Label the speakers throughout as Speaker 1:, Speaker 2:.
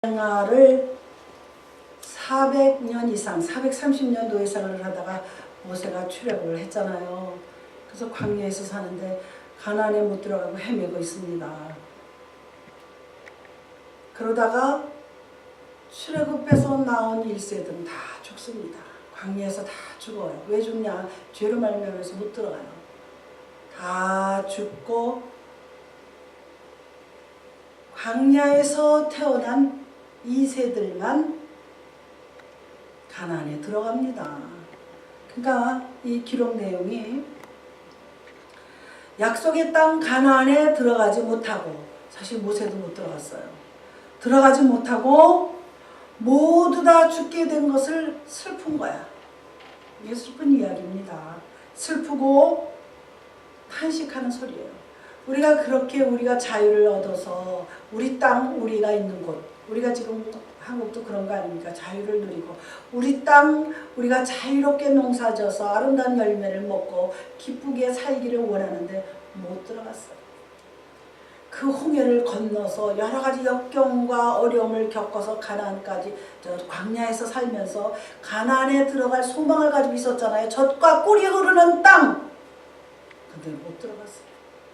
Speaker 1: 생활을 400년 이상, 430년도 이상을 하다가 모세가 출애굽을 했잖아요. 그래서 광야에서 사는데 가나안에 못 들어가고 헤매고 있습니다. 그러다가 출애굽해서 나온 1세들은 다 죽습니다. 광야에서 다 죽어요. 왜 죽냐? 죄로 말미암아서 못 들어가요. 다 죽고 광야에서 태어난 2세들만 가나안에 들어갑니다. 그러니까 이 기록 내용이 약속의 땅 가나안에 들어가지 못하고, 사실 모세도 못 들어갔어요. 들어가지 못하고 모두 다 죽게 된 것을 슬픈 거야. 이게 슬픈 이야기입니다. 슬프고 탄식하는 소리예요. 우리가 그렇게 우리가 자유를 얻어서 우리 땅, 우리가 있는 곳, 우리가 지금 한국도 그런 거 아닙니까? 자유를 누리고 우리 땅, 우리가 자유롭게 농사져서 아름다운 열매를 먹고 기쁘게 살기를 원하는데 못 들어갔어요. 그 홍해를 건너서 여러 가지 역경과 어려움을 겪어서 가나안까지, 광야에서 살면서 가나안에 들어갈 소망을 가지고 있었잖아요. 젖과 꿀이 흐르는 땅. 근데 못 들어갔어요.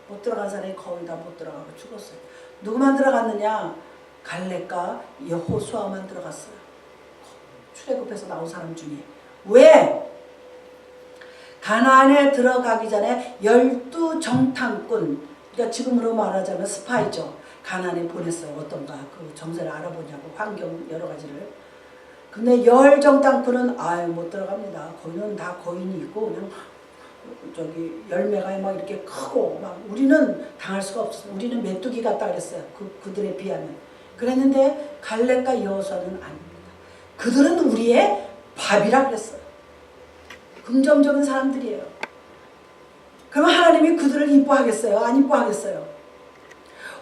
Speaker 1: 못 들어간 사람이 거의 다 못 들어가고 죽었어요. 누구만 들어갔느냐? 갈렙과 여호수아만 들어갔어요. 출애굽해서 나온 사람 중에. 왜? 가나안에 들어가기 전에 12정탐꾼, 그러니까 지금으로 말하자면 스파이죠. 가나안에 보냈어요. 어떤가 그 정세를 알아보냐고, 환경 여러 가지를. 근데 10정탐꾼은 아유 못 들어갑니다. 거기는 다 거인이 있고 그냥 저기 열매가 막 이렇게 크고 막 우리는 당할 수가 없었어요. 우리는 메뚜기 같다 그랬어요. 그들에 비하면. 그랬는데 갈렙과 여호수아는 아닙니다. 그들은 우리의 밥이라 그랬어요. 긍정적인 사람들이에요. 그럼 하나님이 그들을 이뻐하겠어요? 안 이뻐하겠어요?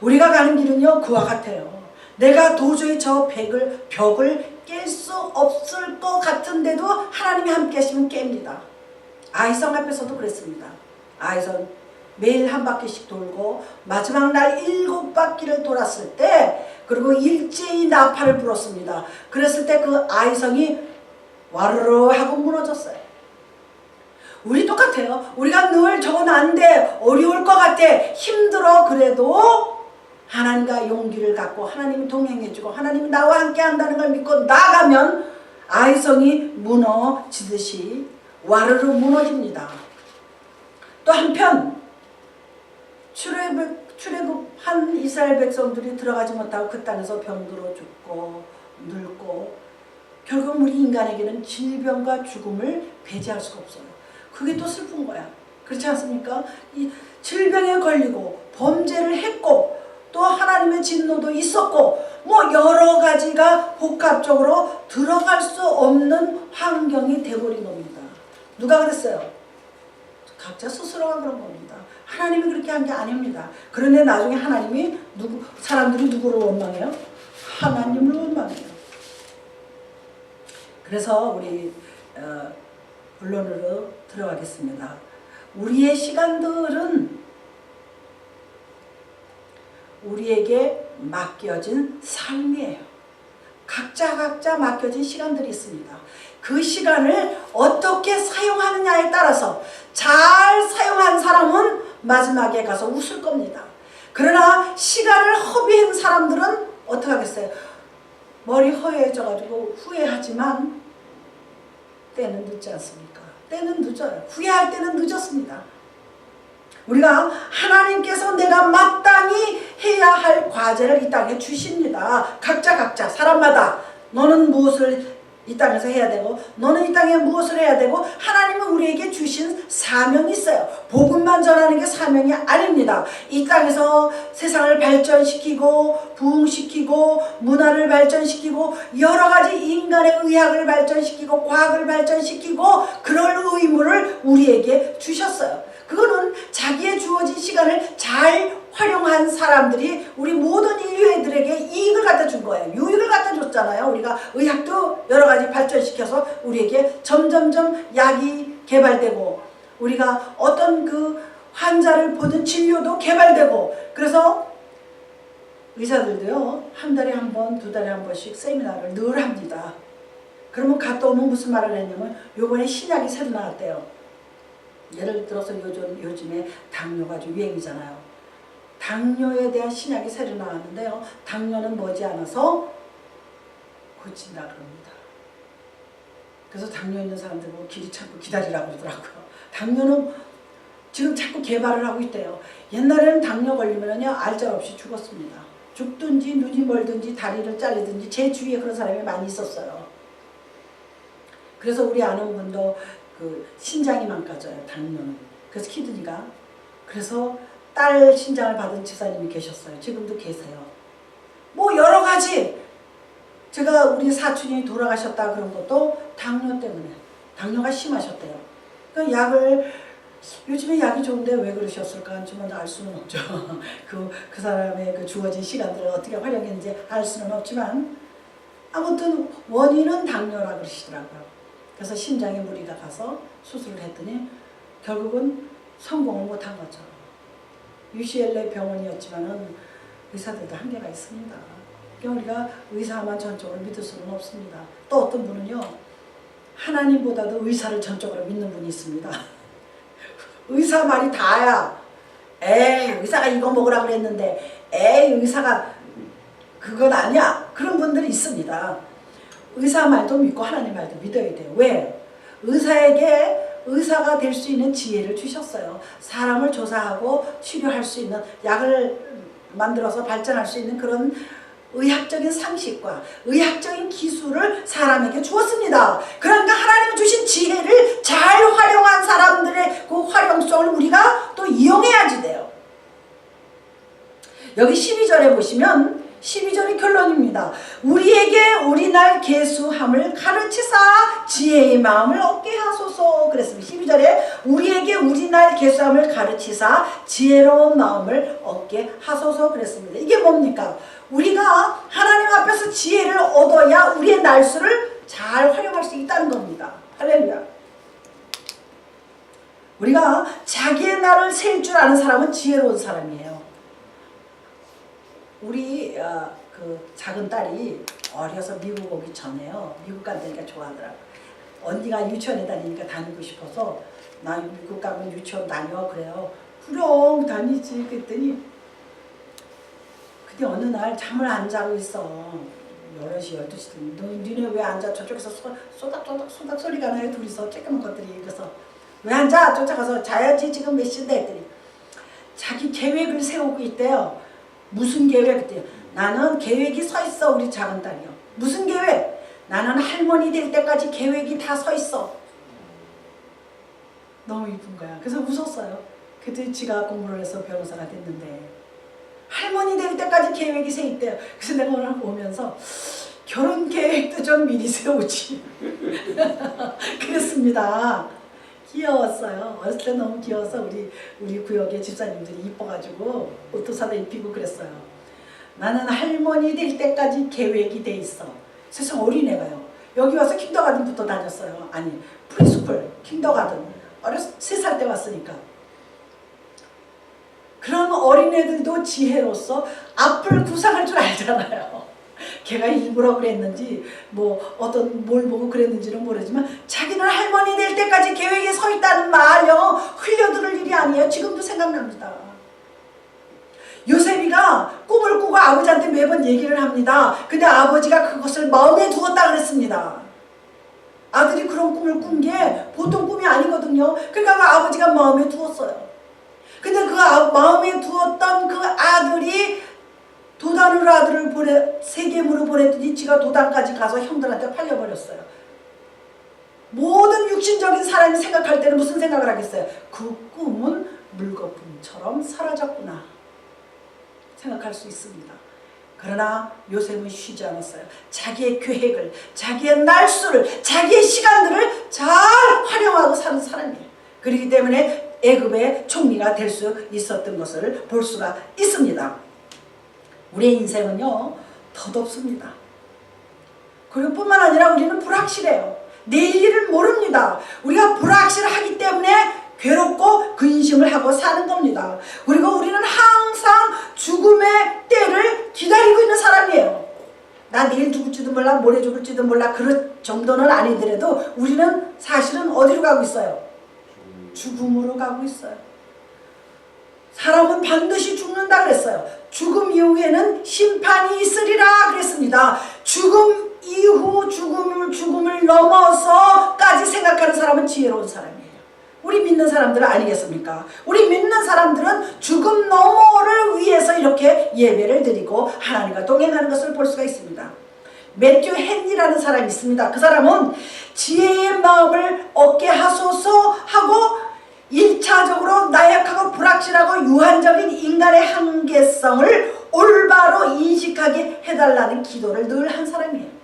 Speaker 1: 우리가 가는 길은요 그와 같아요. 내가 도저히 저 벽을 깰 수 없을 것 같은데도 하나님이 함께 하시면 깹니다. 아이성 앞에서도 그랬습니다. 아이성 매일 한 바퀴씩 돌고 마지막 날 7바퀴를 돌았을 때, 그리고 일제히 나팔을 불었습니다. 그랬을 때 그 아이성이 와르르 하고 무너졌어요. 우리 똑같아요. 우리가 늘 저건 안 돼, 어려울 것 같아, 힘들어, 그래도 하나님과 용기를 갖고 하나님이 동행해주고 하나님이 나와 함께 한다는 걸 믿고 나가면 아이성이 무너지듯이 와르르 무너집니다. 또 한편 출애굽한 이스라엘 백성들이 들어가지 못하고 그 땅에서 병들어 죽고 늙고, 결국 우리 인간에게는 질병과 죽음을 배제할 수가 없어요. 그게 또 슬픈 거야. 그렇지 않습니까? 이 질병에 걸리고 범죄를 했고 또 하나님의 진노도 있었고 뭐 여러 가지가 복합적으로 들어갈 수 없는 환경이 돼버린 겁니다. 누가 그랬어요? 각자 스스로가 그런 겁니다. 하나님이 그렇게 한 게 아닙니다. 그런데 나중에 하나님이 사람들이 누구를 원망해요? 하나님을 원망해요. 그래서 우리 본론으로 들어가겠습니다. 우리의 시간들은 우리에게 맡겨진 삶이에요. 각자 맡겨진 시간들이 있습니다. 그 시간을 어떻게 사용하느냐에 따라서 잘 사용한 사람은 마지막에 가서 웃을 겁니다. 그러나 시간을 허비한 사람들은 어떻게 하겠어요? 머리 허해져가지고 후회하지만 때는 늦지 않습니까? 때는 늦어요. 후회할 때는 늦었습니다. 우리가 하나님께서 내가 마땅히 해야 할 과제를 이 땅에 주십니다. 각자 사람마다 너는 무엇을 이 땅에서 해야 되고 너는 이 땅에 무엇을 해야 되고, 하나님은 우리에게 주신 사명이 있어요. 복음만 전하는 게 사명이 아닙니다. 이 땅에서 세상을 발전시키고 부흥시키고 문화를 발전시키고 여러 가지 인간의 의학을 발전시키고 과학을 발전시키고 그럴 의무를 우리에게 주셨어요. 그거는 자기의 주어진 시간을 잘 활용한 사람들이 우리 모든 인류애들에게 이익을 갖다 준 거예요. 유익을 갖다 줬잖아요. 우리가 의학도 여러 가지 발전시켜서 우리에게 점점점 약이 개발되고 우리가 어떤 그 환자를 보는 치료도 개발되고, 그래서 의사들도요, 한 달에 한 번, 두 달에 한 번씩 세미나를 늘 합니다. 그러면 갔다 오면 무슨 말을 했냐면 요번에 신약이 새로 나왔대요. 예를 들어서 요즘에 당뇨가 아주 유행이잖아요. 당뇨에 대한 신약이 새로 나왔는데요. 당뇨는 머지않아서 고친다 그럽니다. 그래서 당뇨 있는 사람들 보고 길이 참고 기다리라고 그러더라고요. 당뇨는 지금 자꾸 개발을 하고 있대요. 옛날에는 당뇨 걸리면요 알잘없이 죽었습니다. 죽든지 눈이 멀든지 다리를 잘리든지 제 주위에 그런 사람이 많이 있었어요. 그래서 우리 아는 분도 그 신장이 망가져요. 당뇨는. 그래서 키드니가. 그래서 딸 신장을 받은 집사님이 계셨어요. 지금도 계세요. 뭐 여러 가지. 제가 우리 사촌이 돌아가셨다 그런 것도 당뇨 때문에. 당뇨가 심하셨대요. 그러니까 약을 요즘에 약이 좋은데 왜 그러셨을까? 저는 알 수는 없죠. 그 사람의 그 주어진 시간들을 어떻게 활용했는지 알 수는 없지만 아무튼 원인은 당뇨라 그러시더라고요. 그래서 심장에 무리가 가서 수술을 했더니 결국은 성공을 못한 거죠. UCLA 병원이었지만은 의사들도 한계가 있습니다. 그러니까 우리가 의사만 전적으로 믿을 수는 없습니다. 또 어떤 분은요, 하나님보다도 의사를 전적으로 믿는 분이 있습니다. 의사 말이 다야. 에이, 의사가 이거 먹으라 그랬는데, 에이, 의사가 그건 아니야. 그런 분들이 있습니다. 의사 말도 믿고 하나님 말도 믿어야 돼요. 왜? 의사가 될 수 있는 지혜를 주셨어요. 사람을 조사하고 치료할 수 있는, 약을 만들어서 발전할 수 있는 그런 의학적인 상식과 의학적인 기술을 사람에게 주었습니다. 그러니까 하나님이 주신 지혜를 잘 활용한 사람들의 그 활용성을 우리가 또 이용해야지 돼요. 여기 12절에 보시면 12절의 결론입니다. 우리에게 우리날 계수함을 가르치사 지혜의 마음을 얻게 하소서 그랬습니다. 12절에 우리에게 우리날 계수함을 가르치사 지혜로운 마음을 얻게 하소서 그랬습니다. 이게 뭡니까? 우리가 하나님 앞에서 지혜를 얻어야 우리의 날수를 잘 활용할 수 있다는 겁니다. 할렐루야. 우리가 자기의 날을 셀 줄 아는 사람은 지혜로운 사람이에요. 우리 그 작은 딸이 어려서 미국 오기 전에요. 미국 간다니까 좋아하더라고. 언니가 유치원에 다니니까 다니고 싶어서 나 미국 가면 유치원 다녀 그래요. 그럼 다니지 그랬더니 근데 어느 날 잠을 안 자고 있어. 11시 12시 니네 왜 안 자? 저쪽에서 소닥소닥 소리가 나요. 둘이서 쬐끄만 것들이. 그래서 왜 안 자? 쫓아가서 자야지 지금 몇 시인데 했더니 자기 계획을 세우고 있대요. 무슨 계획? 그때요. 나는 계획이 서 있어. 우리 작은 딸이요. 무슨 계획? 나는 할머니 될 때까지 계획이 다 서 있어. 너무 이쁜 거야. 그래서 웃었어요. 그때 지가 공부를 해서 변호사가 됐는데 할머니 될 때까지 계획이 세 있대요. 그래서 내가 오늘 보면서 결혼 계획도 좀 미리 세우지. 그랬습니다. 귀여웠어요. 어렸을 때 너무 귀여워서 우리 구역의 집사님들이 이뻐가지고 옷도 사다 입히고 그랬어요. 나는 할머니 될 때까지 계획이 돼 있어. 세상 어린애가요. 여기 와서 킨더가든부터 다녔어요. 아니 프리스쿨, 킨더가든. 어렸을 3살 때 왔으니까. 그런 어린애들도 지혜로서 앞을 구상할 줄 알잖아요. 걔가 일부러 그랬는지 뭘 보고 그랬는지는 모르지만 자기는 할머니 될 때까지 계획에 서 있다는 말요 흘려들을 일이 아니에요. 지금도 생각납니다. 요셉이가 꿈을 꾸고 아버지한테 매번 얘기를 합니다. 근데 아버지가 그것을 마음에 두었다 그랬습니다. 아들이 그런 꿈을 꾼 게 보통 꿈이 아니거든요. 그러니까 그 아버지가 마음에 두었어요. 근데 그 마음에 두었던 그 아들이 도단으로 아들을 세겜으로 보냈더니 지가 도단까지 가서 형들한테 팔려버렸어요. 모든 육신적인 사람이 생각할 때는 무슨 생각을 하겠어요? 그 꿈은 물거품처럼 사라졌구나 생각할 수 있습니다. 그러나 요셉은 쉬지 않았어요. 자기의 계획을, 자기의 날수를, 자기의 시간들을 잘 활용하고 사는 사람이에요. 그렇기 때문에 애굽의 총리가 될 수 있었던 것을 볼 수가 있습니다. 우리의 인생은요 덧없습니다. 그리고 뿐만 아니라 우리는 불확실해요. 내일 일을 모릅니다. 우리가 불확실하기 때문에 괴롭고 근심을 하고 사는 겁니다. 그리고 우리는 항상 죽음의 때를 기다리고 있는 사람이에요. 나 내일 죽을지도 몰라, 모레 죽을지도 몰라, 그럴 정도는 아니더라도 우리는 사실은 어디로 가고 있어요? 죽음으로 가고 있어요. 사람은 반드시 죽는다 그랬어요. 죽음 이후에는 심판이 있으리라 그랬습니다. 죽음 이후 죽음을 넘어서까지 생각하는 사람은 지혜로운 사람이에요. 우리 믿는 사람들은 아니겠습니까? 우리 믿는 사람들은 죽음 너머를 위해서 이렇게 예배를 드리고 하나님과 동행하는 것을 볼 수가 있습니다. 매튜 헨리라는 사람이 있습니다. 그 사람은 지혜의 마음을 얻게 하소서 하고 1차적으로 나약하고 불확실하고 유한적인 인간의 한계성을 올바로 인식하게 해달라는 기도를 늘 한 사람이에요.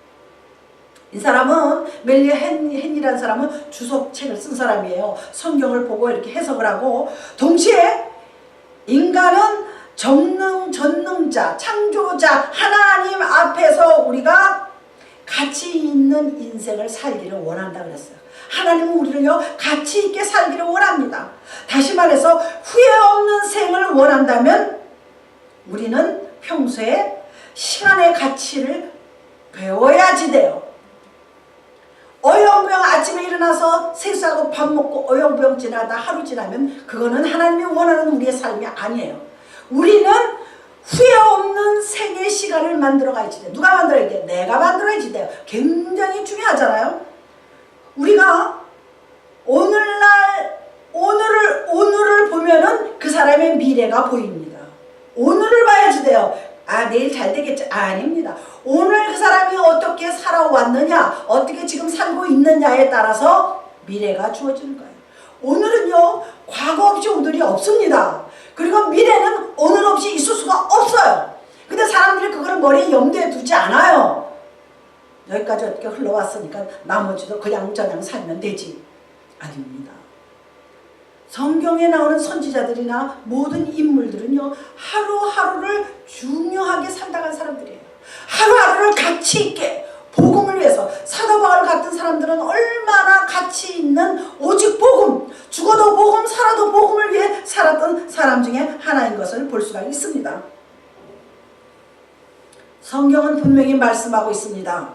Speaker 1: 이 사람은 멜리 헨리라는 사람은 주석책을 쓴 사람이에요. 성경을 보고 이렇게 해석을 하고, 동시에 인간은 전능자, 창조자 하나님 앞에서 우리가 가치 있는 인생을 살기를 원한다 그랬어요. 하나님은 우리를요 가치 있게 살기를 원합니다. 다시 말해서 후회 없는 생을 원한다면 우리는 평소에 시간의 가치를 배워야지 돼요. 어영부영 아침에 일어나서 세수하고 밥 먹고 어영부영 지나다 하루 지나면 그거는 하나님이 원하는 우리의 삶이 아니에요. 우리는 후회 없는 생의 시간을 만들어 가야지 돼요. 누가 만들어야 돼요? 내가 만들어야지 돼요. 굉장히 중요하잖아요. 우리가 오늘을 보면은 그 사람의 미래가 보입니다. 오늘을 봐야지 돼요. 아, 내일 잘 되겠지? 아닙니다. 오늘 그 사람이 어떻게 살아왔느냐, 어떻게 지금 살고 있느냐에 따라서 미래가 주어지는 거예요. 오늘은요 과거 없이 오늘이 없습니다. 그리고 미래는 오늘 없이 있을 수가 없어요. 근데 사람들이 그걸 머리에 염두에 두지 않아요. 여기까지 어떻게 흘러왔으니까 나머지도 그냥 저냥 살면 되지. 아닙니다. 성경에 나오는 선지자들이나 모든 인물들은요 하루하루를 중요하게 살다간 사람들이에요. 하루하루를 가치 있게 복음을 위해서, 사도 바울 같은 사람들은 얼마나 가치 있는 오직 복음, 죽어도 복음, 살아도 복음을 위해 살았던 사람 중에 하나인 것을 볼 수가 있습니다. 성경은 분명히 말씀하고 있습니다.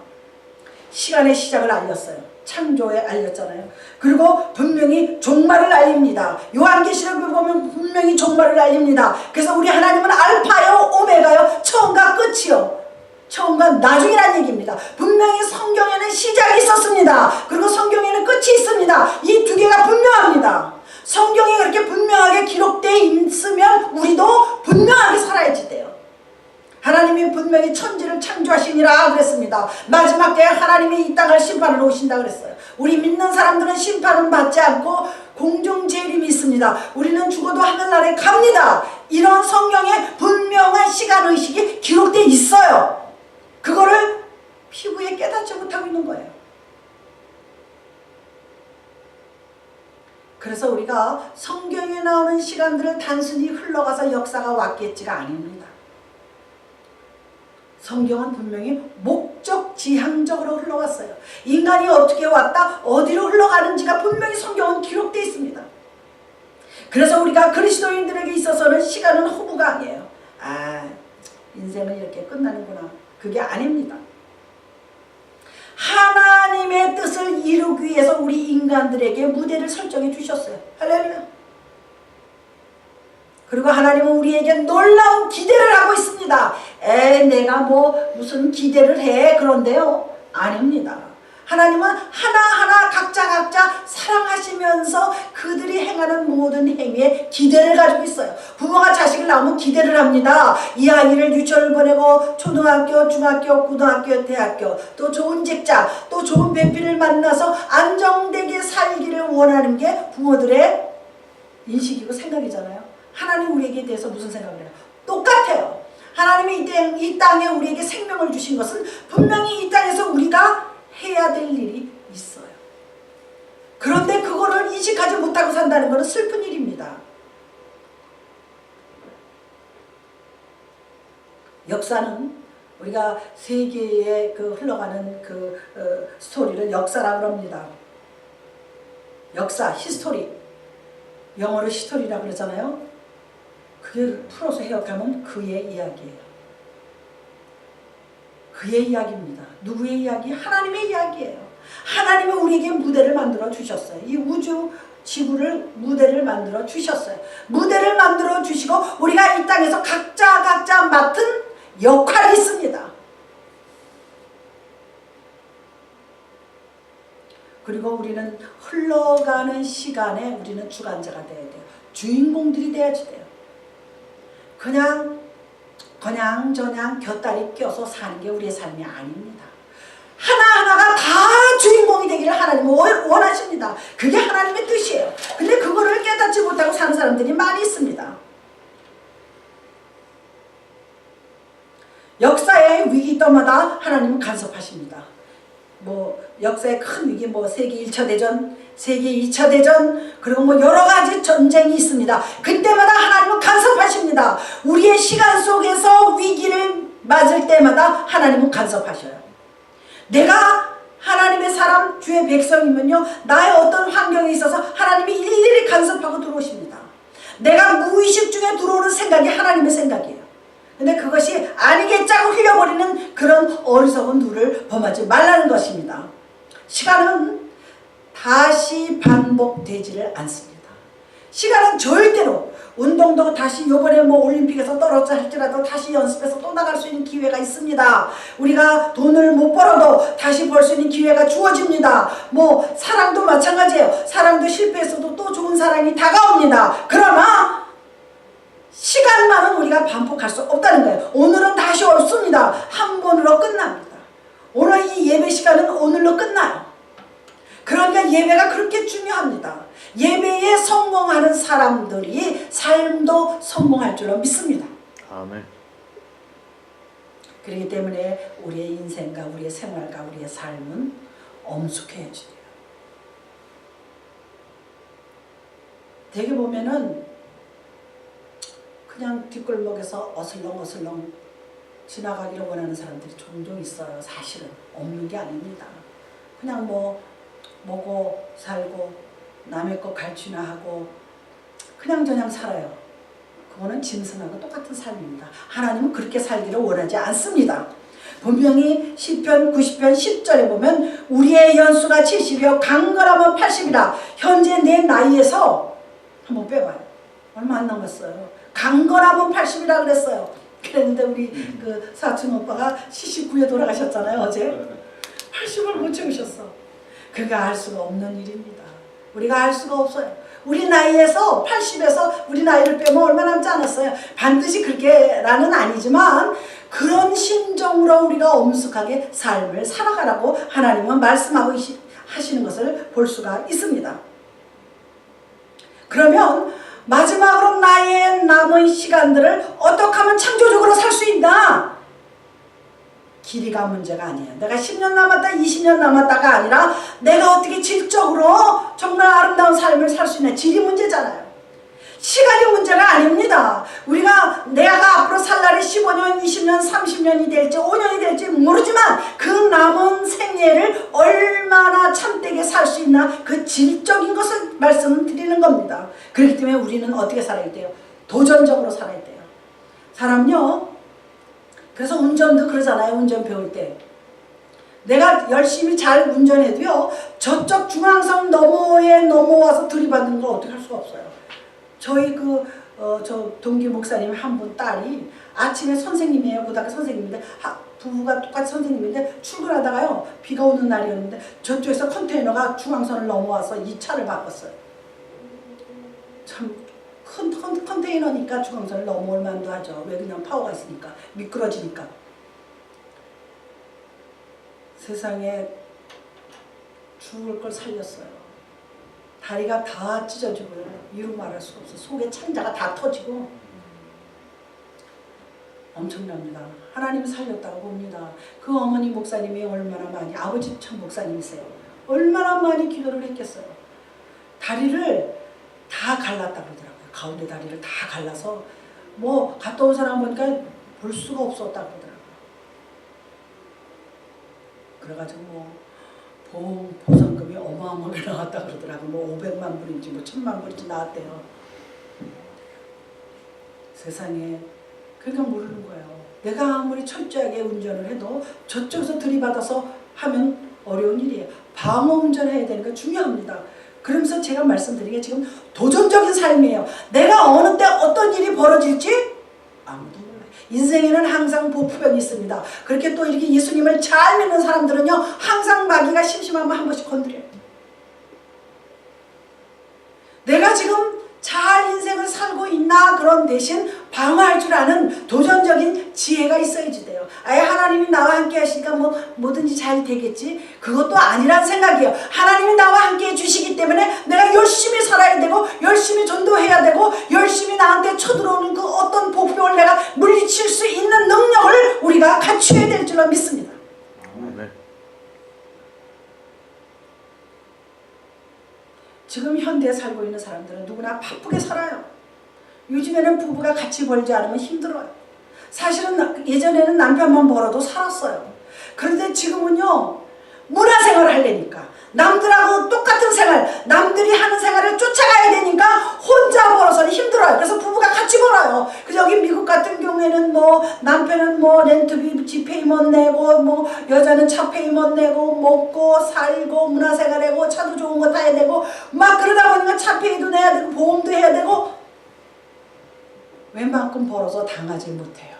Speaker 1: 시간의 시작을 알렸어요. 창조에 알렸잖아요. 그리고 분명히 종말을 알립니다. 요한계시록을 보면 분명히 종말을 알립니다. 그래서 우리 하나님은 알파요 오메가요, 처음과 끝이요, 처음과 나중이라는 얘기입니다. 분명히 성경에는 시작이 있었습니다. 그리고 성경에는 끝이 있습니다. 이 두 개가 분명합니다. 성경에 그렇게 분명하게 기록되어 있으면 우리도 분명하게 살아야지 돼요. 하나님이 분명히 천지를 창조하시니라 그랬습니다. 마지막 때에 하나님이 이 땅을 심판으로 오신다 그랬어요. 우리 믿는 사람들은 심판은 받지 않고 공중재림이 있습니다. 우리는 죽어도 하늘나라에 갑니다. 이런 성경에 분명한 시간의식이 기록되어 있어요. 그거를 피부에 깨닫지 못하고 있는 거예요. 그래서 우리가 성경에 나오는 시간들을 단순히 흘러가서 역사가 왔겠지가 아닙니다. 성경은 분명히 목적 지향적으로 흘러왔어요. 인간이 어떻게 왔다, 어디로 흘러가는지가 분명히 성경은 기록되어 있습니다. 그래서 우리가 그리스도인들에게 있어서는 시간은 허구가 아니에요. 아, 인생은 이렇게 끝나는구나. 그게 아닙니다. 하나님의 뜻을 이루기 위해서 우리 인간들에게 무대를 설정해 주셨어요. 할렐루야. 그리고 하나님은 우리에게 놀라운 기대를 하고 있습니다. 내가 뭐 무슨 기대를 해, 그런데요, 아닙니다. 하나님은 하나하나 각자 사랑하시면서 그들이 행하는 모든 행위에 기대를 가지고 있어요. 부모가 자식을 낳으면 기대를 합니다. 이 아이를 유치원을 보내고 초등학교, 중학교, 고등학교, 대학교, 또 좋은 직장, 또 좋은 배필을 만나서 안정되게 살기를 원하는 게 부모들의 인식이고 생각이잖아요. 하나님 우리에게 대해서 무슨 생각을 해요? 똑같아요. 하나님이 이 땅에 우리에게 생명을 주신 것은 분명히 이 땅에서 우리가 해야 될 일이 있어요. 그런데 그거를 인식하지 못하고 산다는 것은 슬픈 일입니다. 역사는 우리가 세계에 흘러가는 스토리를 역사라고 합니다. 역사, 히스토리. 영어로 히스토리라고 그러잖아요. 그게 풀어서 해석하면 그의 이야기예요. 그의 이야기입니다. 누구의 이야기? 하나님의 이야기예요. 하나님이 우리에게 무대를 만들어 주셨어요. 이 우주 지구를 무대를 만들어 주셨어요. 무대를 만들어 주시고 우리가 이 땅에서 각자 맡은 역할이 있습니다. 그리고 우리는 흘러가는 시간에 우리는 주관자가 돼야 돼요. 주인공들이 돼야지 돼요. 그냥 저냥 곁다리 껴서 사는 게 우리의 삶이 아닙니다. 하나하나가 다 주인공이 되기를 하나님은 원하십니다. 그게 하나님의 뜻이에요. 근데 그거를 깨닫지 못하고 사는 사람들이 많이 있습니다. 역사의 위기 때마다 하나님은 간섭하십니다. 역사의 큰 위기, 세계 1차 대전, 세계 2차 대전, 그리고 여러 가지 전쟁이 있습니다. 그때마다 하나님은 간섭하십니다. 우리의 시간 속에서 위기를 맞을 때마다 하나님은 간섭하셔요. 내가 하나님의 사람, 주의 백성이면요, 나의 어떤 환경에 있어서 하나님이 일일이 간섭하고 들어오십니다. 내가 무의식 중에 들어오는 생각이 하나님의 생각이에요. 근데 그것이 아니겠자고 흘려버리는 그런 어리석은 누를 범하지 말라는 것입니다. 시간은 다시 반복되지를 않습니다. 시간은 절대로 운동도 다시 요번에 올림픽에서 떨어져 할지라도 다시 연습해서 또 나갈 수 있는 기회가 있습니다. 우리가 돈을 못 벌어도 다시 벌 수 있는 기회가 주어집니다. 사랑도 마찬가지예요. 사랑도 실패했어도 또 좋은 사랑이 다가옵니다. 그러나 시간만은 우리가 반복할 수 없다는 거예요. 오늘은 다시 없습니다. 한 번으로 끝납니다. 오늘 이 예배 시간은 오늘로 끝나요. 그러니까 예배가 그렇게 중요합니다. 예배에 성공하는 사람들이 삶도 성공할 줄로 믿습니다.
Speaker 2: 아멘.
Speaker 1: 그렇기 때문에 우리의 인생과 우리의 생활과 우리의 삶은 엄숙해져야 돼요. 대개 보면은 그냥 뒷골목에서 어슬렁어슬렁 지나가기를 원하는 사람들이 종종 있어요. 사실은 없는 게 아닙니다. 그냥 먹고 살고 남의 거 갈취나 하고 그냥 살아요. 그거는 짐승하고 똑같은 삶입니다. 하나님은 그렇게 살기를 원하지 않습니다. 분명히 시편 90편 10절에 보면 우리의 연수가 70이요 강건하면 80이라. 현재 내 나이에서 한번 빼봐요. 얼마 안 남았어요. 강건하면 80이라 그랬어요. 그랬는데 우리 그 사촌 오빠가 79에 돌아가셨잖아요. 어제 80을 못 채우셨어. 그가 알 수가 없는 일입니다. 우리가 알 수가 없어요. 우리 나이에서 80에서 우리 나이를 빼면 얼마 남지 않았어요. 반드시 그렇게라는 아니지만 그런 심정으로 우리가 엄숙하게 삶을 살아가라고 하나님은 말씀하고 하시는 것을 볼 수가 있습니다. 그러면 마지막으로 나의 남은 시간들을 어떻게 하면 창조적으로 살 수 있나? 길이가 문제가 아니에요. 내가 10년 남았다 20년 남았다가 아니라 내가 어떻게 질적으로 정말 아름다운 삶을 살 수 있나? 질이 문제잖아요. 시간이 문제가 아닙니다. 내가 앞으로 살 날이 15년, 20년, 30년이 될지 5년이 될지 모르지만 그 남은 생애를 얼마나 참되게 살 수 있나, 그 질적인 것을 말씀드리는 겁니다. 그렇기 때문에 우리는 어떻게 살아야 돼요? 도전적으로 살아야 돼요. 사람요, 그래서 운전도 그러잖아요. 운전 배울 때 내가 열심히 잘 운전해도요, 저쪽 중앙선 너머에 넘어와서 들이받는 걸 어떻게 할 수가 없어요. 저희 저 동기 목사님 한 분 딸이 아침에 선생님이에요. 고등학교 선생님인데 부부가 똑같이 선생님인데 출근하다가요, 비가 오는 날이었는데 저쪽에서 컨테이너가 중앙선을 넘어와서 이 차를 바꿨어요. 참 큰 컨테이너니까 중앙선을 넘어올 만도 하죠. 왜? 그냥 파워가 있으니까, 미끄러지니까. 세상에 죽을 걸 살렸어요. 다리가 다 찢어지고요. 이루 말할 수 없어. 속에 창자가 다 터지고 엄청납니다. 하나님이 살렸다고 봅니다. 그 어머니 목사님이 얼마나 많이, 아버지 참 목사님이세요. 얼마나 많이 기도를 했겠어요. 다리를 다 갈랐다고 그러더라고요. 가운데 다리를 다 갈라서 갔다 온 사람 보니까 볼 수가 없었다고 그러더라고요. 그래가지고 보상금이 어마어마하게 나왔다 그러더라고요. 500만 불인지 1000만 불인지 나왔대요. 세상에 그러니까 모르는 거예요. 내가 아무리 철저하게 운전을 해도 저쪽에서 들이받아서 하면 어려운 일이에요. 방어 운전해야 되는 거 중요합니다. 그러면서 제가 말씀드린 게 지금 도전적인 삶이에요. 내가 어느 때 어떤 일이 벌어질지 아무도 몰라요. 인생에는 항상 보풀병이 있습니다. 그렇게 또 이렇게 예수님을 잘 믿는 사람들은요, 항상 마귀가 심심하면 한 번씩 건드려요. 내가 지금 잘 인생을 살고 있나, 그런 대신 방어할 줄 아는 도전적인 지혜가 있어야지 돼요. 아예 하나님이 나와 함께 하시니까 뭐 뭐든지 잘 되겠지, 그것도 아니란 생각이에요. 하나님이 나와 함께 해주시기 때문에 내가 열심히 살아야 되고 열심히 전도해야 되고 열심히 나한테 쳐들어오는 그 어떤 보풀병을 내가 물리칠 수 있는 능력을 우리가 갖춰야 될 줄로 믿습니다.
Speaker 2: 네.
Speaker 1: 지금 현대에 살고 있는 사람들은 누구나 바쁘게 살아요. 요즘에는 부부가 같이 벌지 않으면 힘들어요. 사실은 예전에는 남편만 벌어도 살았어요. 그런데 지금은요, 문화생활을 하려니까, 남들하고 똑같은 생활, 남들이 하는 생활을 쫓아가야 되니까 혼자 벌어서는 힘들어요. 그래서 부부가 같이 벌어요. 그래서 여기 미국 같은 경우에는 뭐 남편은 뭐 렌트비 집페이먼 내고, 뭐 여자는 차 페이먼 내고, 먹고 살고 문화생활하고 차도 좋은 거 타야 되고, 막 그러다 보니까 차 페이도 내야 되고 보험도 해야 되고, 웬만큼 벌어서 당하지 못해요.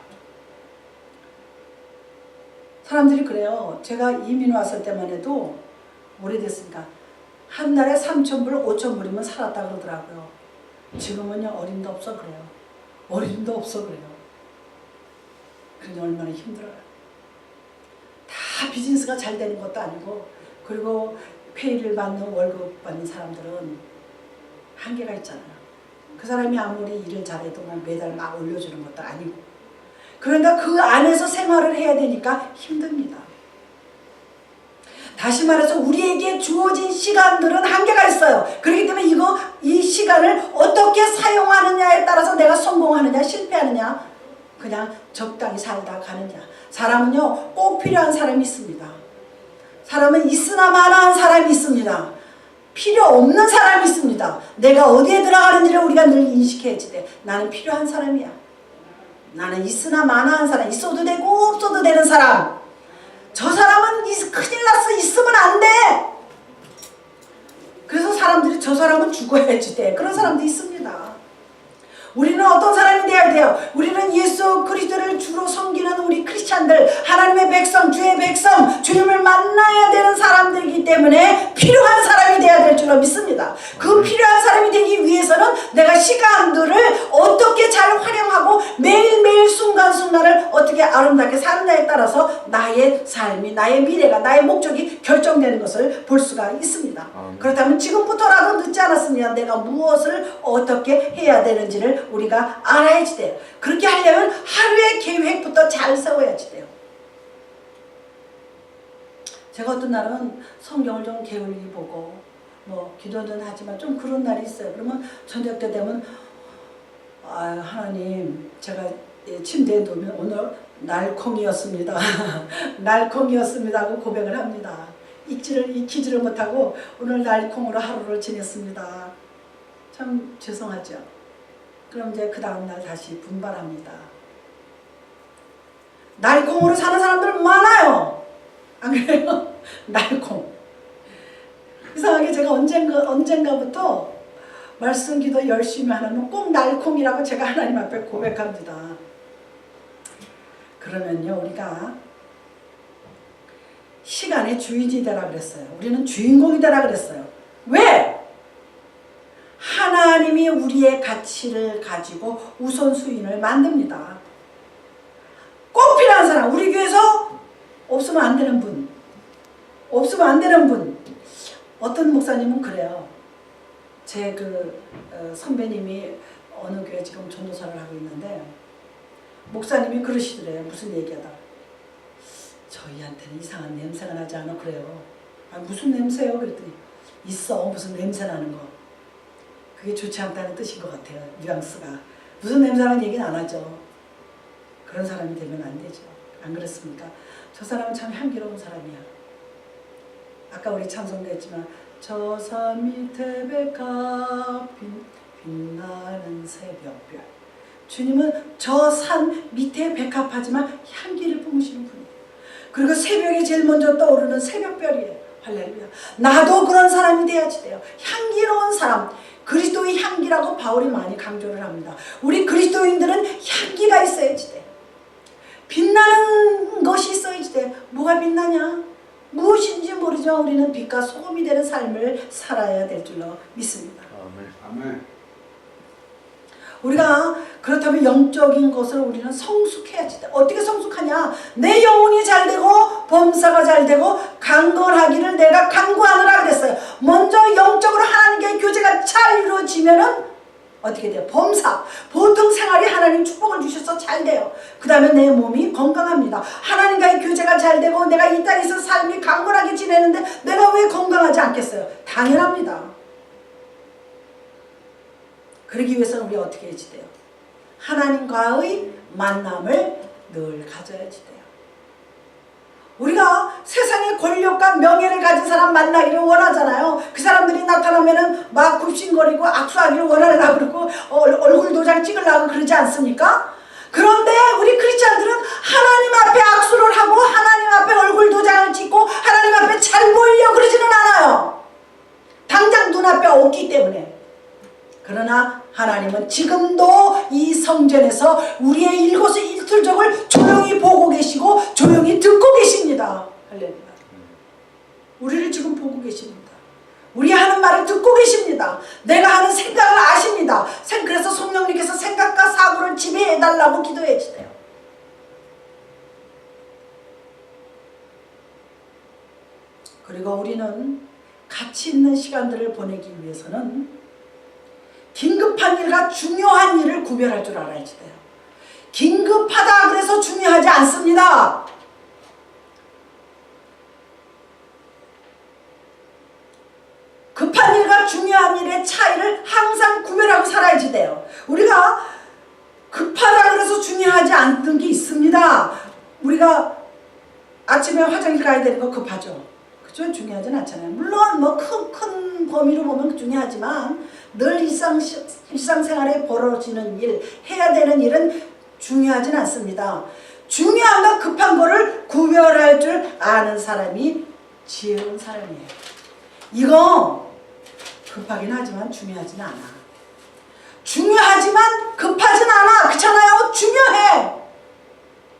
Speaker 1: 사람들이 그래요. 제가 이민 왔을 때만 해도 오래됐으니까 한 달에 3,000불, 5,000불이면 살았다 그러더라고요. 지금은요, 어림도 없어 그래요. 어림도 없어 그래요. 그러니 얼마나 힘들어요. 다 비즈니스가 잘 되는 것도 아니고, 그리고 페이를 받는 월급 받는 사람들은 한계가 있잖아요. 그 사람이 아무리 일을 잘해도 뭐 매달 막 올려주는 것도 아니고, 그러니까 그 안에서 생활을 해야 되니까 힘듭니다. 다시 말해서 우리에게 주어진 시간들은 한계가 있어요. 그렇기 때문에 이 시간을 어떻게 사용하느냐에 따라서 내가 성공하느냐 실패하느냐, 그냥 적당히 살다 가느냐. 사람은요, 꼭 필요한 사람이 있습니다. 사람은 있으나 마나한 사람이 있습니다. 필요 없는 사람이 있습니다. 내가 어디에 들어가는지를 우리가 늘 인식해야지 돼. 나는 필요한 사람이야. 나는 있으나 마나한 사람, 있어도 되고 없어도 되는 사람. 저 사람은 큰일 났어, 있으면 안 돼. 그래서 사람들이 저 사람은 죽어야지 돼. 그런 사람도 있습니다. 우리는 어떤 사람이 돼야 돼요? 우리는 예수 그리스도를 주로 섬기는 우리 크리스찬들, 하나님의 백성, 주의 백성, 주님을 만나야 되는 사람들이기 때문에 필요한 사람이 돼야 될 줄로 믿습니다. 그 필요한 사람이 되기 위해서는 내가 시간들을 어떻게 잘 활용하고 매일매일 순간순간을 어떻게 아름답게 사느냐에 따라서 나의 삶이, 나의 미래가, 나의 목적이 결정되는 것을 볼 수가 있습니다. 그렇다면 지금부터라도 늦지 않았으면 내가 무엇을 어떻게 해야 되는지를 우리가 알아야지 돼요. 그렇게 하려면 하루의 계획부터 잘 세워야지 돼요. 제가 어떤 날은 성경을 좀 게을리 보고 뭐 기도는 하지만 좀 그런 날이 있어요. 그러면 저녁 때 되면 하나님, 제가 침대에 누우면 오늘 날콩이었습니다. 날콩이었습니다 하고 고백을 합니다. 익히지를 못하고 오늘 날콩으로 하루를 지냈습니다. 참 죄송하죠. 그럼 이제 그 다음날 다시 분발합니다. 날콩으로 사는 사람들 많아요. 안 그래요? 날콩. 이상하게 제가 언젠가부터 말씀 기도 열심히 하면 꼭 날콩이라고 제가 하나님 앞에 고백합니다. 그러면요, 우리가 시간의 주인이 되라 그랬어요. 우리는 주인공이 되라 그랬어요. 왜? 하나님이 우리의 가치를 가지고 우선순위를 만듭니다. 꼭 필요한 사람, 우리 교회에서 없으면 안 되는 분, 없으면 안 되는 분. 어떤 목사님은 그래요. 제 선배님이 어느 교회 지금 전도사를 하고 있는데, 목사님이 그러시더래요. 무슨 얘기하다가 저희한테는 이상한 냄새가 나지 않아? 그래요. 무슨 냄새요? 그랬더니 있어, 무슨 냄새 나는 거. 그게 좋지 않다는 뜻인 것 같아요. 뉘앙스가. 무슨 냄새라는 얘기는 안 하죠. 그런 사람이 되면 안 되죠. 안 그렇습니까? 저 사람은 참 향기로운 사람이야. 아까 우리 찬송도 했지만 저 산 밑에 백합 빛나는 새벽별. 주님은 저 산 밑에 백합하지만 향기를 뿜으시는 분이에요. 그리고 새벽에 제일 먼저 떠오르는 새벽별이에요. 할렐루야. 나도 그런 사람이 돼야지 돼요. 향기로운 사람. 그리스도의 향기라고 바울이 많이 강조를 합니다. 우리 그리스도인들은 향기가 있어야지 돼요. 빛나는 것이 있어야지 돼요. 뭐가 빛나냐? 무엇인지 모르지만 우리는 빛과 소금이 되는 삶을 살아야 될 줄로 믿습니다.
Speaker 2: 아멘.
Speaker 1: 우리가 그렇다면 영적인 것을 우리는 성숙해야지 돼. 어떻게 성숙하냐? 내 영혼이 잘되고 범사가 잘되고 강건하기를 내가 간구하느라 그랬어요. 먼저 영적으로 하나님과의 교제가 잘 이루어지면은 어떻게 돼요? 범사. 보통 생활이 하나님 축복을 주셔서 잘 돼요. 그 다음에 내 몸이 건강합니다. 하나님과의 교제가 잘 되고 내가 이 땅에서 삶이 강건하게 지내는데 내가 왜 건강하지 않겠어요? 당연합니다. 그러기 위해서는 우리가 어떻게 해야지 돼요? 하나님과의 만남을 늘 가져야지 돼요. 우리가 세상의 권력과 명예를 가진 사람 만나기를 원하잖아요. 그 사람들이 나타나면은 막 굽신거리고 악수하기를 원하려고 그러고 얼굴 도장 찍으려고 그러지 않습니까? 그런데 우리 크리스찬들은 하나님 앞에 악수를 하고 하나님 앞에 얼굴 도장을 찍고 하나님 앞에 잘 보이려고 그러지는 않아요. 당장 눈앞에 없기 때문에. 그러나 하나님은 지금도 이 성전에서 우리의 일거수일투족을 조용히 보고 계시고 조용히 듣고 계십니다. 할렐루야. 우리를 지금 보고 계십니다. 우리 하는 말을 듣고 계십니다. 내가 하는 생각을 아십니다. 그래서 성령님께서 생각과 사고를 지배해달라고 기도해 주세요. 그리고 우리는 가치 있는 시간들을 보내기 위해서는 긴급한 일과 중요한 일을 구별할 줄 알아야지 돼요. 긴급하다 그래서 중요하지 않습니다. 급한 일과 중요한 일의 차이를 항상 구별하고 살아야지 돼요. 우리가 급하다 그래서 중요하지 않는 게 있습니다. 우리가 아침에 화장실 가야 되는 거 급하죠. 그죠? 중요하진 않잖아요. 물론 뭐 큰 범위로 보면 중요하지만 늘 일상생활에 벌어지는 일, 해야 되는 일은 중요하진 않습니다. 중요한가 급한 거를 구별할 줄 아는 사람이 지혜로운 사람이에요. 이거 급하긴 하지만 중요하진 않아. 중요하지만 급하진 않아. 그렇잖아요? 중요해.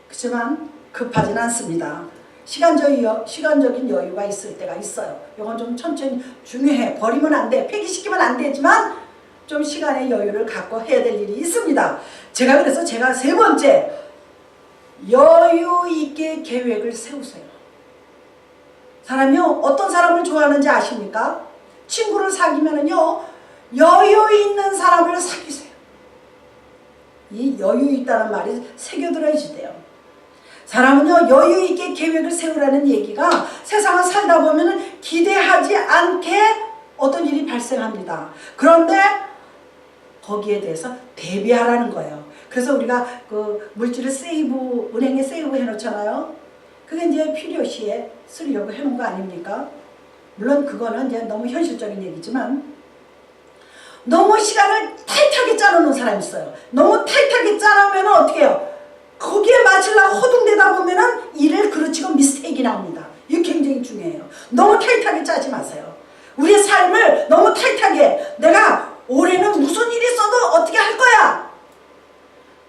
Speaker 1: 그렇지만 급하진 않습니다. 시간적인 여유가 있을 때가 있어요. 이건 좀 천천히 중요해. 버리면 안 돼. 폐기시키면 안 되지만 좀 시간의 여유를 갖고 해야 될 일이 있습니다. 그래서 제가 세 번째, 여유 있게 계획을 세우세요. 사람이요, 어떤 사람을 좋아하는지 아십니까? 친구를 사귀면은요, 여유 있는 사람을 사귀세요. 이 여유 있다는 말이 새겨들어야지 돼요. 사람은요, 여유 있게 계획을 세우라는 얘기가 세상을 살다 보면은 기대하지 않게 어떤 일이 발생합니다. 그런데 거기에 대해서 대비하라는 거예요. 그래서 우리가 그 물질을 은행에 세이브 해놓잖아요. 그게 이제 필요시에 쓰려고 해놓은 거 아닙니까? 물론 그거는 이제 너무 현실적인 얘기지만, 너무 시간을 타이트하게 짜놓는 사람이 있어요. 너무 타이트하게 짜놓으면 어떻게 해요? 거기에 맞추려고 허둥대다 보면은 일을 그르치고 미스테이크가 나옵니다. 이게 굉장히 중요해요. 너무 타이트하게 짜지 마세요. 우리의 삶을 너무 타이트하게, 내가 올해는 무슨 일이 있어도 어떻게 할 거야.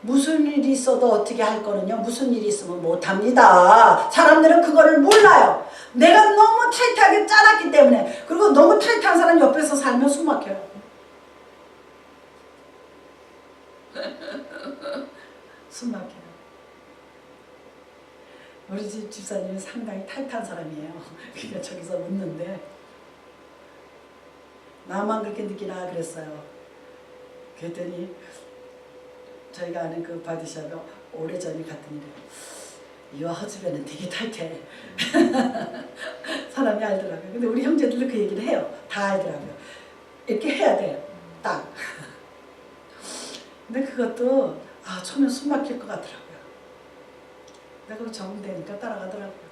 Speaker 1: 무슨 일이 있어도 어떻게 할 거는요, 무슨 일이 있으면 못합니다. 사람들은 그거를 몰라요. 내가 너무 타이트하게 짜놨기 때문에. 그리고 너무 타이트한 사람 옆에서 살면 숨 막혀요. 숨 막혀요. 우리 집 집사님이 상당히 타이트한 사람이에요. 그러니까 저기서 웃는데, 나만 그렇게 느끼나 그랬어요. 그랬더니 저희가 아는 그 바디샵에 오래전에 갔더니 이 허즈배는 되게 타이트해. 사람이 알더라고요. 근데 우리 형제들도 그 얘기를 해요. 다 알더라고요. 이렇게 해야 돼요. 딱. 근데 그것도 처음에 숨 막힐 것 같더라고요. 근데 그거 적응되니까 따라가더라고요.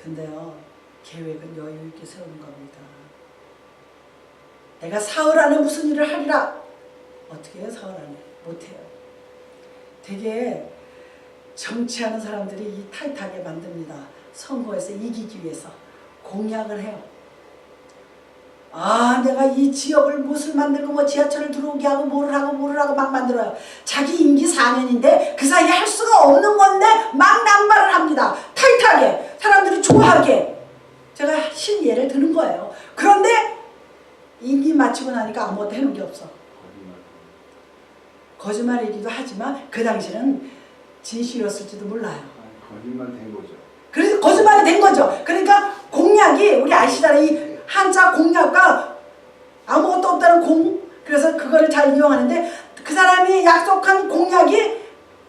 Speaker 1: 근데요, 계획은 여유 있게 세우는 겁니다. 내가 사흘 안에 무슨 일을 하리라. 어떻게 해요? 사흘 안에? 못해요. 되게 정치하는 사람들이 이 타이트하게 만듭니다. 선거에서 이기기 위해서 공약을 해요. 아, 내가 이 지역을 무엇을 만들고 뭐 지하철을 들어오게 하고 뭐를 하고 막 만들어요. 자기 임기 4년인데 그 사이에 할 수가 없는 건데 막 남발을 합니다. 타이트하게 사람들이 좋아하게. 제가 실예를 드는 거예요. 그런데 임기 마치고 나니까 아무것도 해놓은 게 없어. 거짓말이기도 하지만 그 당시는 진실이었을지도 몰라요.
Speaker 2: 거짓말 된 거죠.
Speaker 1: 그래서 거짓말이 된 거죠. 그러니까 공약이 우리 아시잖아요. 이 한자 공약과 아무것도 없다는 공. 그래서 그거를 잘 이용하는데 그 사람이 약속한 공약이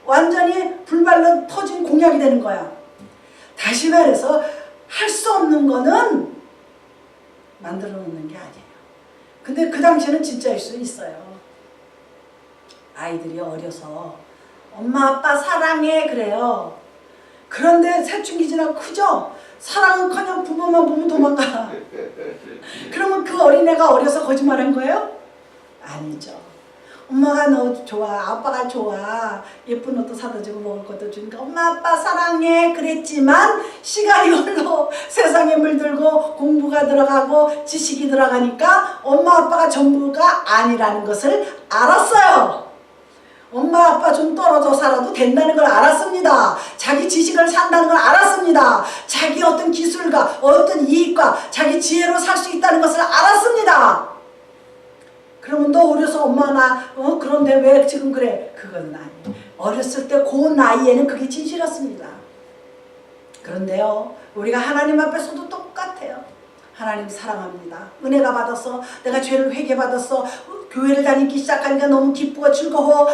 Speaker 1: 완전히 불발로 터진 공약이 되는 거야. 다시 말해서 할 수 없는 거는 만들어 놓는 게 아니에요. 근데 그 당시에는 진짜일 수 있어요. 아이들이 어려서 엄마 아빠 사랑해 그래요. 그런데 사춘기 지나 크죠? 사랑은커녕 부모만 보면 도망가. 그러면 그 어린애가 어려서 거짓말한 거예요? 아니죠. 엄마가 너 좋아, 아빠가 좋아, 예쁜 옷도 사다 주고 먹을 것도 주니까 엄마 아빠 사랑해 그랬지만 시간이 흘러 세상에 물들고 공부가 들어가고 지식이 들어가니까 엄마 아빠가 전부가 아니라는 것을 알았어요. 엄마 아빠 좀 떨어져 살아도 된다는 걸 알았습니다. 자기 지식을 산다는 걸 알았습니다. 자기 어떤 기술과 어떤 이익과 자기 지혜로 살 수 있다는 것을 알았습니다. 그러면 너 어려서 엄마 나 그런데 왜 지금 그래? 그건 아니에요. 어렸을 때 그 나이에는 그게 진실이었습니다. 그런데요, 우리가 하나님 앞에서도 똑같아요. 하나님 사랑합니다. 은혜가 받았어. 내가 죄를 회개받았어. 교회를 다니기 시작하니까 너무 기쁘고 즐거워.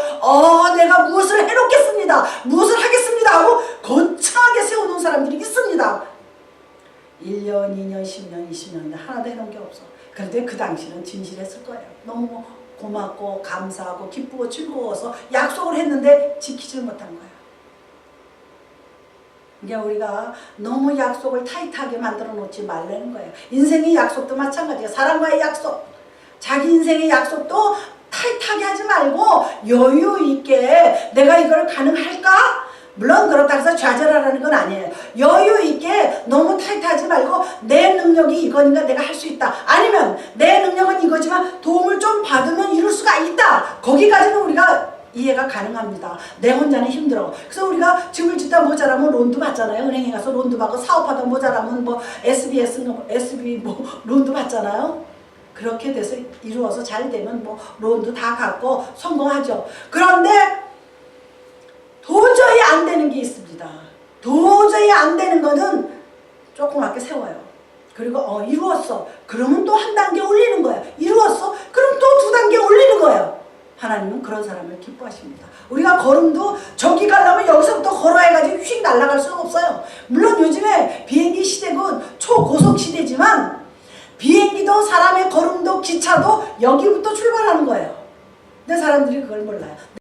Speaker 1: 내가 무엇을 해놓겠습니다. 무엇을 하겠습니다 하고 거창하게 세워놓은 사람들이 있습니다. 1년, 2년, 10년, 20년인데 하나도 해놓은 게 없어. 그런데 그 당시는 진실했을 거예요. 너무 고맙고 감사하고 기쁘고 즐거워서 약속을 했는데 지키지 못한 거예요. 그러니까 우리가 너무 약속을 타이트하게 만들어 놓지 말라는 거예요. 인생의 약속도 마찬가지예요. 사람과의 약속, 자기 인생의 약속도 타이트하게 하지 말고 여유 있게 내가 이걸 가능할까? 물론 그렇다고 해서 좌절하라는 건 아니에요. 여유 있게 너무 타이트하지 말고 내 능력이 이거니까 내가 할 수 있다. 아니면 내 능력은 이거지만 도움을 좀 받으면 이룰 수가 있다. 거기까지는 우리가 이해가 가능합니다. 내 혼자는 힘들어. 그래서 우리가 집을 짓다 모자라면 론도 받잖아요. 은행에 가서 론도 받고 사업하다 모자라면 뭐 SB 론도 받잖아요. 그렇게 돼서 이루어서 잘 되면 뭐 론도 다 갚고 성공하죠. 그런데 도저히 안 되는 게 있습니다. 도저히 안 되는 거는 조그맣게 세워요. 그리고 이루었어. 그러면 또 한 단계 올리는 거예요. 이루었어. 그럼 또 두 단계 올리는 거예요. 하나님은 그런 사람을 기뻐하십니다. 우리가 걸음도 저기 가려면 여기서부터 걸어야가지고 휙 날아갈 수는 없어요. 물론 요즘에 비행기 시대고 초고속 시대지만 비행기도 사람의 걸음도 기차도 여기부터 출발하는 거예요. 근데 사람들이 그걸 몰라요.